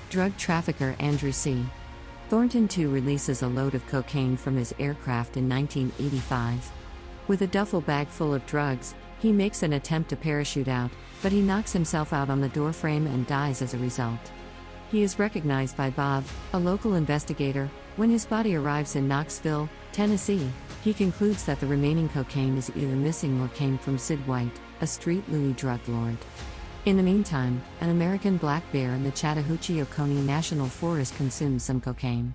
Drug trafficker Andrew C. Thornton too releases a load of cocaine from his aircraft in 1985. With a duffel bag full of drugs, he makes an attempt to parachute out, but he knocks himself out on the doorframe and dies as a result. He is recognized by Bob, a local investigator, when his body arrives in Knoxville, Tennessee. He concludes that the remaining cocaine is either missing or came from Sid White, a street Louis drug lord. In the meantime, an American black bear in the Chattahoochee-Oconee National Forest consumes some cocaine.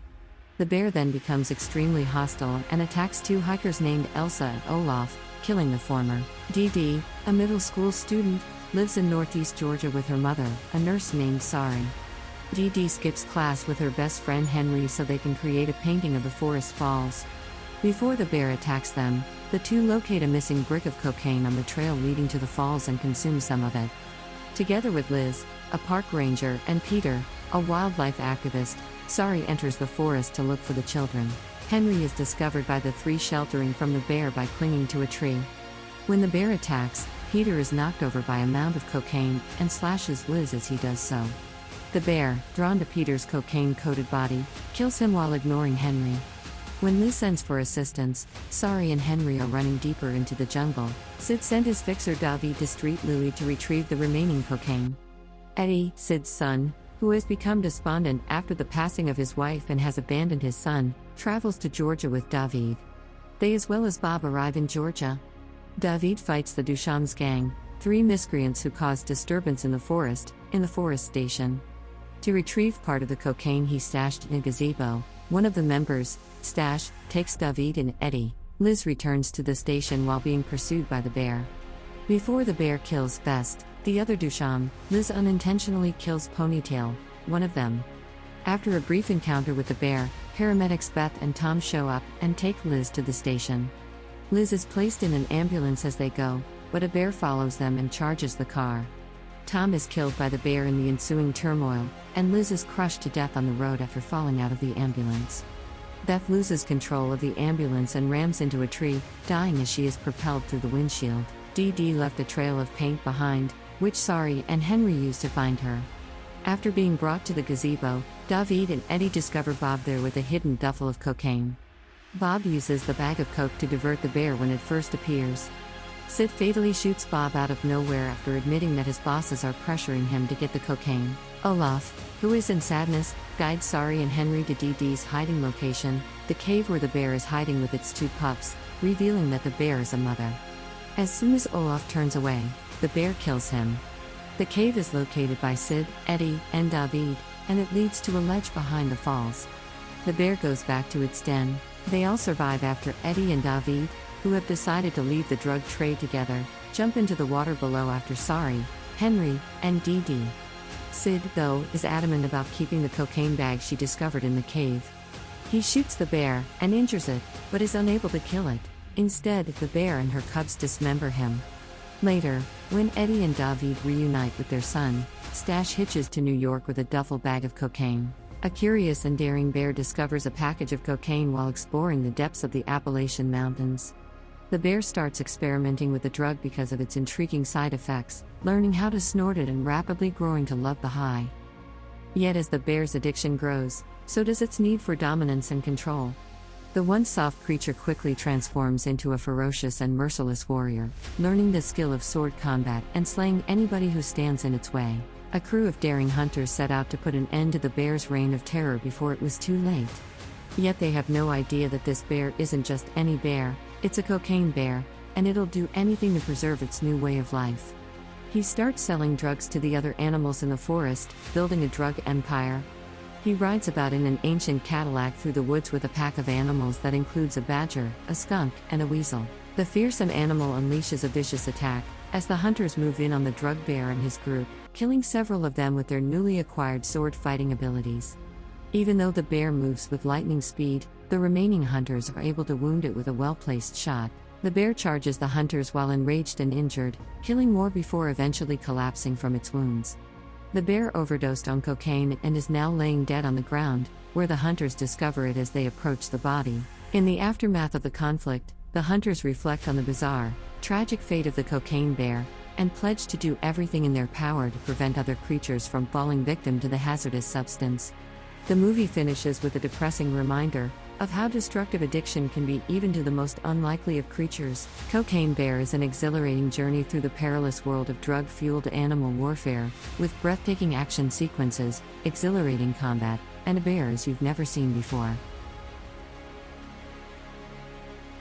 The bear then becomes extremely hostile and attacks two hikers named Elsa and Olaf, killing the former. Dee, a middle school student, lives in northeast Georgia with her mother, a nurse named Sari. Dee skips class with her best friend Henry so they can create a painting of the forest falls. Before the bear attacks them, the two locate a missing brick of cocaine on the trail leading to the falls and consume some of it. Together with Liz, a park ranger, and Peter, a wildlife activist, Sari enters the forest to look for the children. Henry is discovered by the three sheltering from the bear by clinging to a tree. When the bear attacks, Peter is knocked over by a mound of cocaine and slashes Liz as he does so. The bear, drawn to Peter's cocaine-coated body, kills him while ignoring Henry. When Liz sends for assistance, Sari and Henry are running deeper into the jungle. Sid sent his fixer David to Street Louis to retrieve the remaining cocaine. Eddie, Sid's son, who has become despondent after the passing of his wife and has abandoned his son, travels to Georgia with David. They as well as Bob arrive in Georgia. David fights the Duchamps gang, three miscreants who cause disturbance in the forest station. To retrieve part of the cocaine he stashed in a gazebo, one of the members, Stash, takes David and Eddie. Liz returns to the station while being pursued by the bear. Before the bear kills Best, the other Duchamp, Liz unintentionally kills Ponytail, one of them. After a brief encounter with the bear, paramedics Beth and Tom show up and take Liz to the station. Liz is placed in an ambulance as they go, but a bear follows them and charges the car. Tom is killed by the bear in the ensuing turmoil, and Liz is crushed to death on the road after falling out of the ambulance. Beth loses control of the ambulance and rams into a tree, dying as she is propelled through the windshield. Dee left a trail of paint behind, which Sari and Henry used to find her. After being brought to the gazebo, David and Eddie discover Bob there with a hidden duffel of cocaine. Bob uses the bag of coke to divert the bear when it first appears. Sid fatally shoots Bob out of nowhere after admitting that his bosses are pressuring him to get the cocaine. Olaf, who is in sadness, guides Sari and Henry to Dee's hiding location, the cave where the bear is hiding with its two pups, revealing that the bear is a mother. As soon as Olaf turns away, the bear kills him. The cave is located by Sid, Eddie, and David, and it leads to a ledge behind the falls. The bear goes back to its den. They all survive after Eddie and David, who have decided to leave the drug trade together, jump into the water below after Sari, Henry, and Dee. Sid, though, is adamant about keeping the cocaine bag she discovered in the cave. He shoots the bear and injures it, but is unable to kill it. Instead, the bear and her cubs dismember him. Later, when Eddie and David reunite with their son, Stash hitches to New York with a duffel bag of cocaine. A curious and daring bear discovers a package of cocaine while exploring the depths of the Appalachian Mountains. The bear starts experimenting with the drug because of its intriguing side effects, learning how to snort it and rapidly growing to love the high. Yet as the bear's addiction grows, so does its need for dominance and control. The once soft creature quickly transforms into a ferocious and merciless warrior, learning the skill of sword combat and slaying anybody who stands in its way. A crew of daring hunters set out to put an end to the bear's reign of terror before it was too late. Yet they have no idea that this bear isn't just any bear, it's a cocaine bear, and it'll do anything to preserve its new way of life. He starts selling drugs to the other animals in the forest, building a drug empire. He rides about in an ancient Cadillac through the woods with a pack of animals that includes a badger, a skunk, and a weasel. The fearsome animal unleashes a vicious attack, as the hunters move in on the drug bear and his group, killing several of them with their newly acquired sword fighting abilities. Even though the bear moves with lightning speed, the remaining hunters are able to wound it with a well-placed shot. The bear charges the hunters while enraged and injured, killing more before eventually collapsing from its wounds. The bear overdosed on cocaine and is now laying dead on the ground, where the hunters discover it as they approach the body. In the aftermath of the conflict, the hunters reflect on the bizarre, tragic fate of the cocaine bear, and pledge to do everything in their power to prevent other creatures from falling victim to the hazardous substance. The movie finishes with a depressing reminder of how destructive addiction can be even to the most unlikely of creatures. Cocaine Bear is an exhilarating journey through the perilous world of drug-fueled animal warfare, with breathtaking action sequences, exhilarating combat, and bears you've never seen before.